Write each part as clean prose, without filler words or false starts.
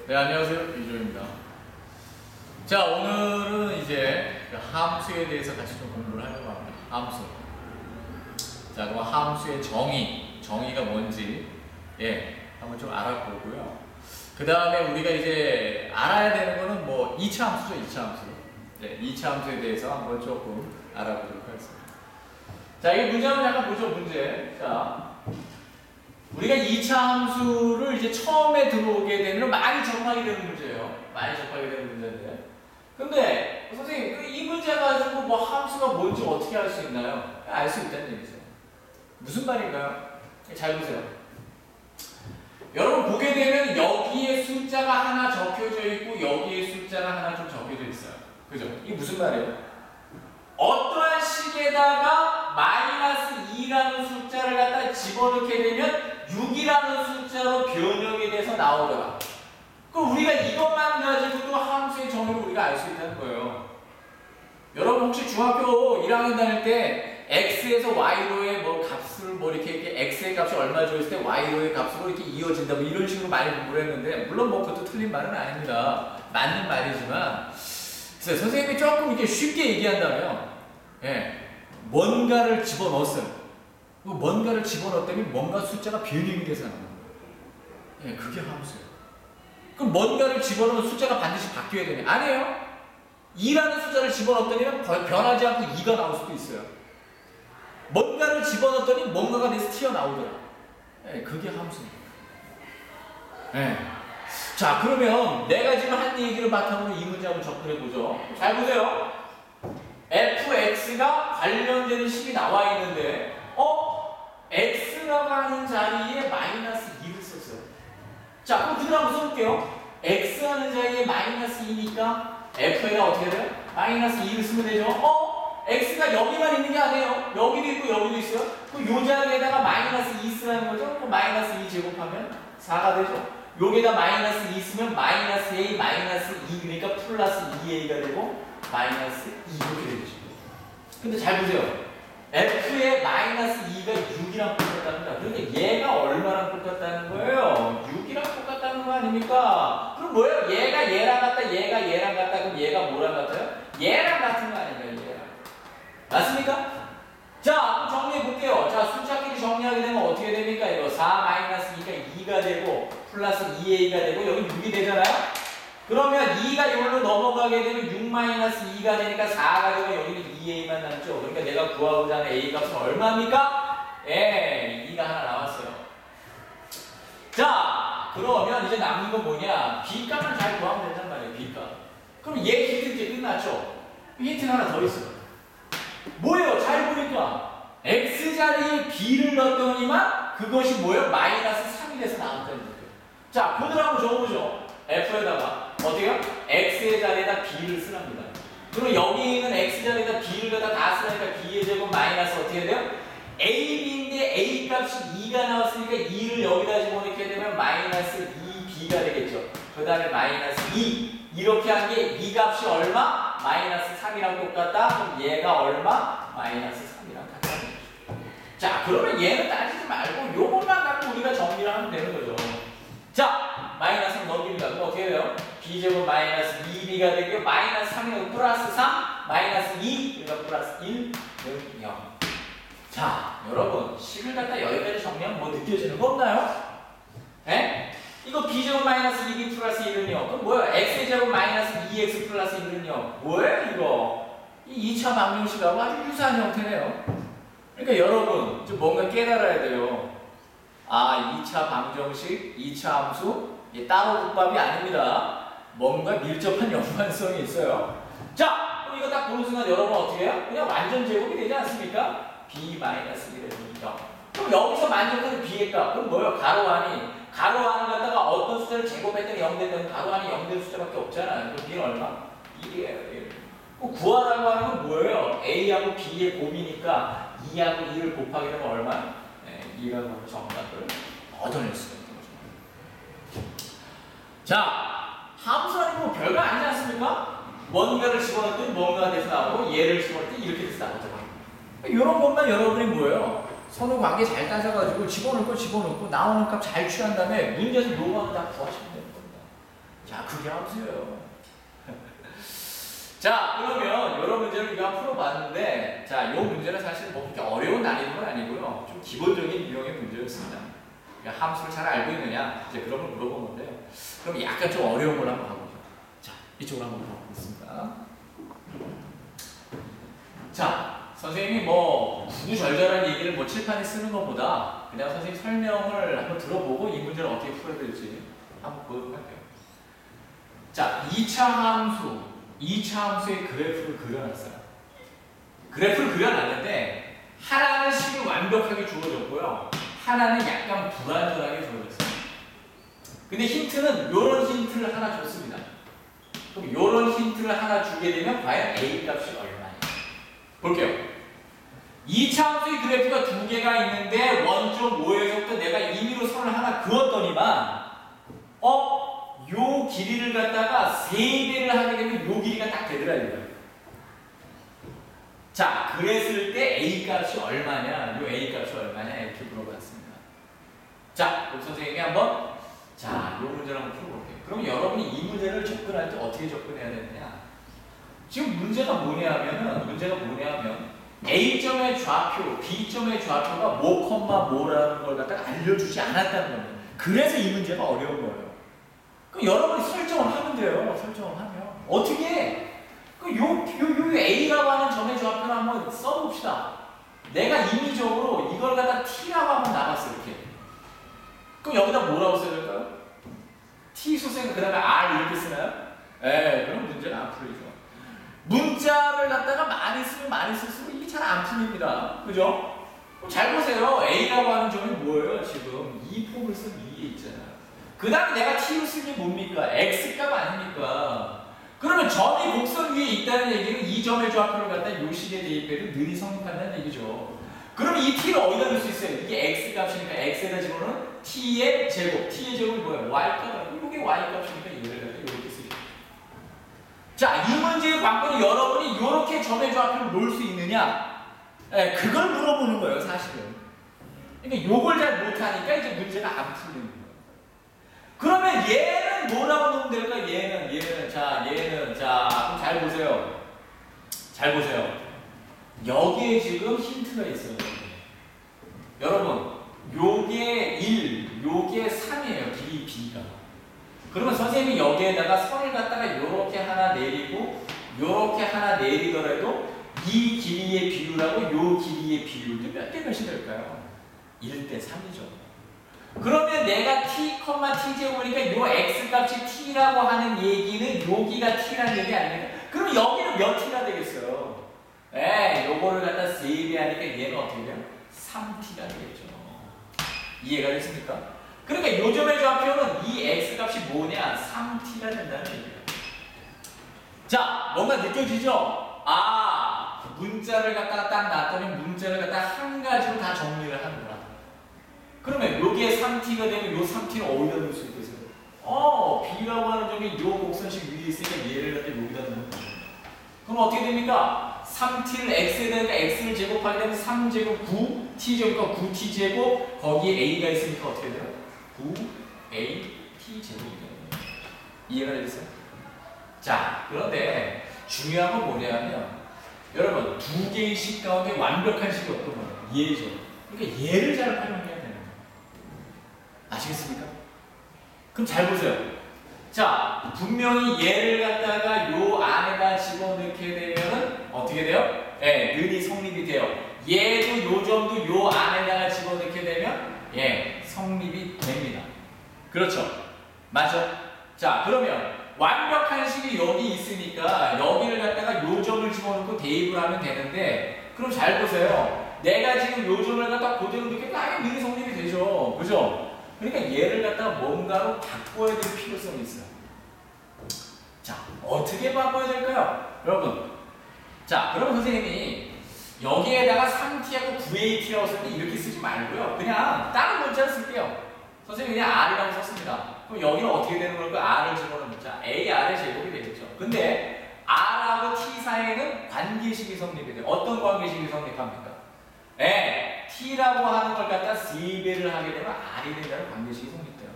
네, 안녕하세요. 이조입니다. 자, 오늘은 이제 함수에 대해서 같이 좀 공부를 하려고 합니다. 함수. 자, 그럼 함수의 정의가 뭔지, 한번 좀 알아보고요. 그 다음에 우리가 이제 알아야 되는 거는 뭐 2차 함수죠, 2차 함수. 2차 함수에 대해서 한번 조금 알아보도록 하겠습니다. 자, 이 문제 한번 약간 보죠, 문제. 자, 우리가 2차 함수를 이제 처음에 들어오게 되면 많이 접하게 되는 문제예요. 많이 접하게 되는 문제인데. 근데, 선생님, 이 문제 가지고 뭐 함수가 뭔지 어떻게 알 수 있나요? 알 수 있다는 얘기죠. 무슨 말인가요? 잘 보세요. 여러분 보게 되면 여기에 숫자가 하나 적혀져 있고 여기에 숫자가 하나 좀 적혀져 있어요. 그죠? 이게 무슨 말이에요? 어떠한 식에다가 -2라는 숫자를 갖다 집어넣게 되면 6이라는 숫자로 변형이 돼서 나오더라. 그럼 우리가 이것만 가지고도 함수의 정의를 우리가 알 수 있다는 거예요. 여러분 혹시 중학교 1학년 다닐 때 x에서 y로의 뭐 값을 뭐 이렇게 x의 값이 얼마 줘 있을 때 y로의 값으로 이렇게 이어진다 뭐 이런 식으로 많이 공부를 했는데, 물론 뭐 그것도 틀린 말은 아닙니다. 맞는 말이지만 그래서 선생님이 조금 이렇게 쉽게 얘기한다면, 뭔가를 집어넣었어요. 뭔가를 집어넣었더니 뭔가 숫자가 변형이 돼서 나오는 거예요. 그게 함수예요. 그럼 뭔가를 집어넣으면 숫자가 반드시 바뀌어야 되냐? 아니에요. 2라는 숫자를 집어넣었더니 변하지 않고 2가 나올 수도 있어요. 뭔가를 집어넣었더니 뭔가가 돼서 튀어나오더라. 그게 함수입니다. 자, 그러면 내가 지금 한 얘기를 바탕으로 이 문제 한번 접근해보죠. 잘 보세요. fx가 관련되는 식이 나와 있는데 x라고 하는 자리에 -2를 썼어요. 자, 그럼 그대로 한번 써볼게요. x 하는 자리에 -2니까 f에다 어떻게 돼요? -2를 쓰면 되죠. x가 여기만 있는 게 아니에요. 여기도 있고 여기도 있어요. 그럼 요 자리에다가 -2 쓰라는 거죠. 그럼 -2 제곱하면 4가 되죠. 여기다 -2 쓰면 -a, -2 그러니까 플러스 2a가 되고 -2 이렇게 되죠. 근데 잘 보세요. f의 -2가 6이랑 똑같답니다. 그러니까 얘가 얼마랑 똑같다는 거예요? 6이랑 똑같다는 거 아닙니까? 그럼 뭐예요? 얘가 얘랑 같다, 얘가 얘랑 같다, 그럼 얘가 뭐랑 같아요? 얘랑 같은 거 아닌가요? 얘랑. 맞습니까? 자, 그럼 정리해 볼게요. 자, 숫자끼리 정리하게 되면 어떻게 됩니까? 이거 4-2가 2가 되고 플러스 2a가 되고 여기 6이 되잖아요? 그러면 2가 여기로 넘어가게 되면 6-2가 되니까 4가 되고 여기는 2a만 남죠. 그러니까 내가 구하고자 하는 a 값은 얼마입니까? 2가 하나 나왔어요. 자, 그러면 이제 남는 건 뭐냐? b 값만 잘 구하면 된단 말이에요. b 값. 그럼 얘 힌트 이제 끝났죠? 힌트가 하나 더 있어요. 뭐예요? 잘 보니까 x 자리에 b를 넣었더니만 그것이 뭐예요? -3이 돼서 나왔다는 거예요. 자, 그대로 한번 적어보죠. f에다가 어떻게요? x의 자리에다 b를 쓰랍니다. 그럼 여기 있는 x 자리에다 b를 갖다 다 쓰니까 b의 제곱 마이너스 어떻게 돼요? ab인데 a 값이 2가 나왔으니까 2를 여기다 집어넣게 되면 -2b가 되겠죠. 그 다음에 -2 이렇게 한 게 b 값이 얼마? -3이랑 똑같다? 그럼 얘가 얼마? -3이랑 같다. 자, 그러면 얘는 따지지 말고 요것만 갖고 우리가 정리를 하면 되는 거죠. 자, 마이너스를 넘깁니다. 그럼 어떻게 돼요? b제곱 -2b가 되고요. -3이고 플러스 3, -2, 그러니까 플러스 1, 0. 자, 여러분, 식을 갖다 여기까지 정리하면 뭐 느껴지는 거 없나요? 이거 b제곱 -2b 플러스 1은요. 그럼 뭐예요? x제곱 -2x 플러스 1은요. 뭐예요, 이거? 이 2차 방정식하고 아주 유사한 형태네요. 그러니까 여러분, 좀 뭔가 깨달아야 돼요. 2차 방정식, 2차 함수, 따로 국밥이 아닙니다. 뭔가 밀접한 연관성이 있어요. 자, 그럼 이거 딱 보는 순간 여러분 어떻게 해요? 그냥 완전 제곱이 되지 않습니까? b-1이니까. 그럼 여기서 만족하는 b의 값, 그럼 뭐예요? 가로 안이. 가로 안을 갖다가 어떤 숫자를 제곱했더니 0 된다면 가로 안이 0 되는 숫자밖에 없잖아요. 그럼 b는 얼마? 1이에요. 1. 구하라고 하는 건 뭐예요? a하고 b의 곱이니까 2하고 2를 곱하게 되면 얼마? 2라고 정답을 얻어낼 수가 있는 거죠. 자, 함수라는 거 별거 아니지 않습니까? 뭔가를 집어넣더니 뭔가가 돼서 나오고 얘를 집어넣더니 이렇게 돼서 나오잖아요. 이런 것만 여러분이 뭐예요? 서로 관계 잘 따져가지고 집어넣고 나오는 값 잘 취한 다음에 문제에서 요거는 다 구하시면 되는 겁니다. 자, 그게 함수예요. 자, 그러면 여러 문제를 우리가 풀어봤는데, 자, 이 문제는 사실 뭐 그렇게 어려운 난이도는 아니고요. 좀 기본적인 유형의 문제였습니다. 그러니까 함수를 잘 알고 있느냐, 이제 그런 걸 물어본 건데요. 그럼 약간 좀 어려운 걸 한번 가보죠. 자, 이쪽으로 한번 가보겠습니다. 자, 선생님이 뭐 구구절절한 얘기를 뭐 칠판에 쓰는 것보다 그냥 선생님 설명을 한번 들어보고 이 문제를 어떻게 풀어야 될지 한번 보도록 할게요. 자, 2차 함수의 그래프를 그려놨어요. 그래프를 그려놨는데 하나는 식이 완벽하게 주어졌고요. 하나는 약간 불완전하게 주어졌어요. 근데 힌트는 이런 힌트를 하나 줬습니다. 그럼 이런 힌트를 하나 주게 되면 과연 A 값이 얼마냐? 볼게요. 2차 함수의 그래프가 두 개가 있는데 원점 5에서부터 내가 임의로 선을 하나 그었더니만 요 길이를 갖다가 3배를 하게 되면 요 길이가 딱 되더라 이거예요. 자, 그랬을 때 A 값이 얼마냐? 요 A 값이 얼마냐? 이렇게 물어봤습니다. 자, 그럼 선생님이 한번 요 문제를 한번 풀어볼게요. 그럼 여러분이 이 문제를 접근할 때 어떻게 접근해야 되느냐? 지금 문제가 뭐냐면 A점의 좌표, B점의 좌표가 뭐라는 걸 갖다가 알려주지 않았다는 겁니다. 그래서 이 문제가 어려운 거예요. 그럼 여러분이 설정을 하면 돼요. 설정을 하면. 어떻게 해? 요 A라고 하는 점의 좌표를 한번 써봅시다. 내가 임의적으로 이걸 갖다 T라고 한번 나갔어, 이렇게. 그럼 여기다 뭐라고 써야 될까요? T 소생 그 다음에 R 이렇게 쓰나요? 그럼 문제는 안 풀리죠. 문자를 갖다가 많이 쓰면 많이 쓸수록 이게 잘 안 풀립니다. 그죠? 잘 보세요. A라고 하는 점이 뭐예요? 지금 이 폼을 쓴 위에 있잖아요. 그 다음에 내가 T로 쓴 게 뭡니까? X값 아닙니까? 그러면 점이 곡선 위에 있다는 얘기는 이 점의 좌표를 갖다 요 식에 대입해도 늘이 성립한다는 얘기죠. 그러면 이 T를 어디다 넣을 수 있어요? 이게 X값이니까 X에다 집어넣으면 T의 제곱. T의 제곱이 뭐예요? Y값. 이게 Y값이니까 얘를 갖다 이렇게 쓰죠. 자, 이 문제의 관건이 여러분이 이렇게 점의 좌표를 놓을 수 있느냐? 그걸 물어보는 거예요, 사실은. 그러니까 요걸 잘 못하니까 이제 문제가 안 풀리는 거예요. 그러면 얘는 뭐라고 놓으면 될까? 얘는. 그럼 잘 보세요. 잘 보세요. 여기에 지금 힌트가 있어요. 여러분, 요게 1, 요게 3이에요. 길이 B가. 그러면 선생님이 여기에다가 선을 갖다가 요렇게 하나 내리고 요렇게 하나 내리더라도 이 길이의 비율하고 요 길이의 비율도 몇 대 몇이 될까요? 1대 3이죠. 그러면 내가 t, t제곱이니까 요 x값이 t라고 하는 얘기는 여기가 t라는 얘기 아닙니까? 그럼 여기는 몇 t가 되겠어요? 요거를 갖다 3배 하니까 얘는 어떻게 돼요? 3t가 되겠죠. 이해가 됐습니까? 그러니까 요점의 좌표는 이 x값이 뭐냐? 3t가 된다는 얘기예요. 자, 뭔가 느껴지죠? 문자를 갖다가 딱 놨더니 문자를 갖다가 한 가지로 다 정리를 하는구나. 그러면 요게 3t가 되면 요 3t는 어디다 넣을 수 있겠어요? B라고 하는 점이 요 곡선식 위에 있으니까 얘를 갖다 여기다 넣는 거예요. 그럼 어떻게 됩니까? 3t를 x에다 니까 x를 제곱하게 되면 3제곱 9, t제곱과 9t제곱 거기에 a가 있으니까 어떻게 돼요? 9a t제곱이 돼요. 이해가 되겠어요? 자, 그런데 중요한 건 뭐냐면 여러분 두 개의 식 가운데 완벽한 식이 어떤 거예요? 얘죠. 그러니까 얘를 잘 활용해야 되는 거예요. 아시겠습니까? 그럼 잘 보세요. 자, 분명히 얘를 갖다가 요 안에다 집어넣게 되면은 어떻게 돼요? 늘이 성립이 돼요. 얘도 요 점도 요 안에다가 집어넣게 되면 성립이 됩니다. 그렇죠? 맞죠? 자, 그러면 완벽한 식이 여기 있으니까 여기를 갖다가 요 점을 집어넣고 대입을 하면 되는데 그럼 잘 보세요. 내가 지금 요 점을 갖다가 그대로 넣게 당연히 늘이 성립이 되죠. 그죠? 그러니까 얘를 갖다가 뭔가로 바꿔야 될 필요성이 있어요. 자, 어떻게 바꿔야 될까요? 여러분. 자, 그럼 선생님이 여기에다가 3t하고 9at라고 썼는데 이렇게 쓰지 말고요. 그냥 다른 문자를 쓸게요. 선생님이 그냥 r이라고 썼습니다. 그럼 여기는 어떻게 되는 걸까? r을 집어넣으면 자, ar의 제곱이 되겠죠. 근데 r하고 t 사이에는 관계식이 성립이 돼요. 어떤 관계식이 성립합니까? t라고 하는 걸 갖다 3배를 하게 되면 r이 된다는 관계식이 성립돼요.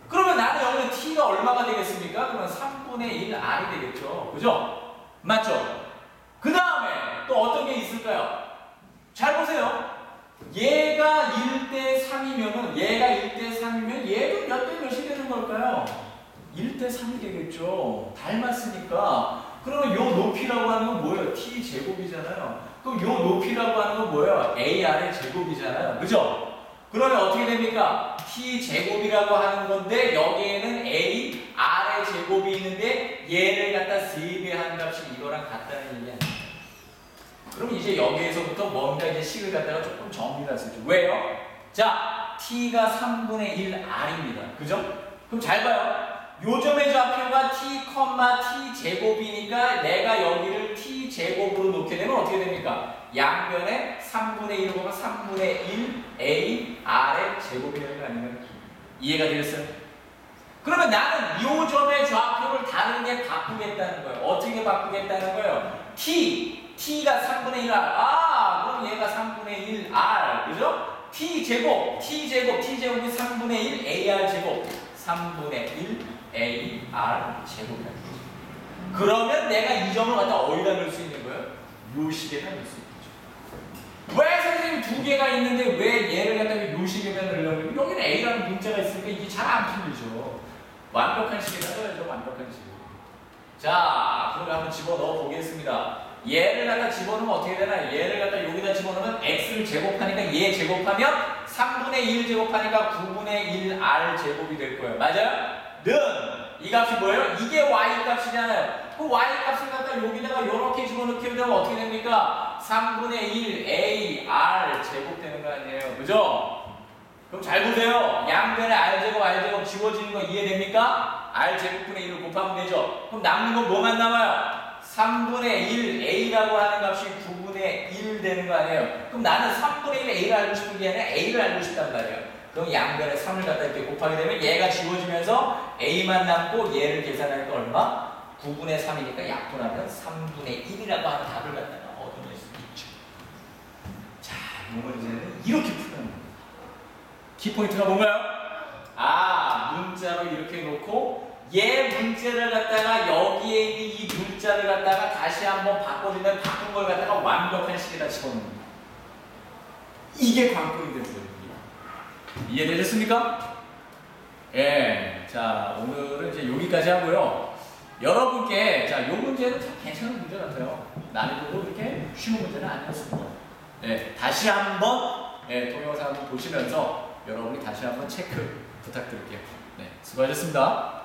그러면 나는 여기는 t t가 얼마가 되겠습니까? 그러면 3분의 1 r이 되겠죠. 그죠? 맞죠? 그 다음에 또 어떤 게 있을까요? 잘 보세요. 얘가 1대 3이면은 얘가 1대 3이면 얘도 몇 대 몇이 되는 걸까요? 1대 3이 되겠죠. 닮았으니까. 그러면 요 높이라고 하는 건 뭐예요? t 제곱이잖아요. 그럼 요 높이라고 하는 건 뭐예요? ar의 제곱이잖아요. 그죠? 그러면 어떻게 됩니까? t 제곱이라고 하는 건데 여기에는 a, r의 제곱이 있는데 얘를 갖다 3배 한 값이 이거랑 같다는 얘기 아니에요. 그럼 이제 여기에서부터 뭔가 이제 식을 갖다가 조금 정리를 할 수 있죠. 왜요? 자, t가 3분의 1 r입니다. 그죠? 그럼 잘 봐요. 요점의 좌표가 t, t 제곱이니까 내가 여기를 t 제곱으로 놓게 되면 어떻게 됩니까? 양변에 3분의 1 곱하기 3분의 1 a, r의 제곱이 되는 거 아니에요? 이해가 되겠어요? 그러면 나는 요점의 좌표를 다르게 바꾸겠다는 거예요. 어떻게 바꾸겠다는 거예요? t가 3분의 1r. 그럼 얘가 3분의 1r. 그죠? t제곱이 3분의 1 ar 제곱. 3분의 1 ar 제곱이라는 거죠. 그러면 내가 이 점을 갖다 어디다 넣을 수 있는 거예요? 요 식에다 넣을 수 있는 거죠. 왜 선생님 두 개가 있는데 왜 얘를 갖다가 요 식에다 넣으려면 여기는 a라는 문자가 있으니까 이게 잘 안 풀리죠. 완벽한 식에다 넣어야죠. 완벽한 식. 자, 그럼 한번 집어넣어 보겠습니다. 얘를 갖다 집어넣으면 어떻게 되나요? 얘를 갖다 여기다 집어넣으면 x를 제곱하니까 얘 제곱하면 3분의 1 제곱하니까 9분의 1r 제곱이 될 거예요. 맞아요? 는 이 값이 뭐예요? 이게 y 값이잖아요. 그 y 값을 갖다 여기다가 이렇게 집어넣게 되면 어떻게 됩니까? 3분의 1 a r 제곱 되는 거 아니에요. 그죠? 그럼 잘 보세요. 양변에 r제곱 지워지는 거 이해됩니까? r제곱분의 1을 곱하면 되죠. 그럼 남는 건 뭐만 남아요? 3분의 1 a라고 하는 값이 9분의 1 되는 거 아니에요? 그럼 나는 3분의 1 a를 알고 싶은 게 아니라 a를 알고 싶단 말이에요. 그럼 양변에 3을 갖다 이렇게 곱하게 되면 얘가 지워지면서 a만 남고 얘를 계산하니까 얼마? 9분의 3이니까 약분하면 3분의 1이라고 하는 답을 갖다가 얻어낼 수 있죠. 자, 이 문제는 이렇게 푸는 겁니다. 키포인트가 뭔가요? 문자로 이렇게 놓고 얘 문제를 갖다가 여기에 있는 이 문자를 갖다가 다시 한번 바꿔주면 바꾼 걸 갖다가 완벽한 식에다 집어넣는 거예요. 이게 관건이 되는 거예요. 이해되셨습니까? 예. 자, 오늘은 이제 여기까지 하고요. 여러분께, 자, 요 문제는 참 괜찮은 문제 같아요. 난이도도 그렇게 쉬운 문제는 아니었습니다. 예. 다시 한번, 동영상 한번 보시면서 여러분이 다시 한번 체크 부탁드릴게요. 네. 수고하셨습니다.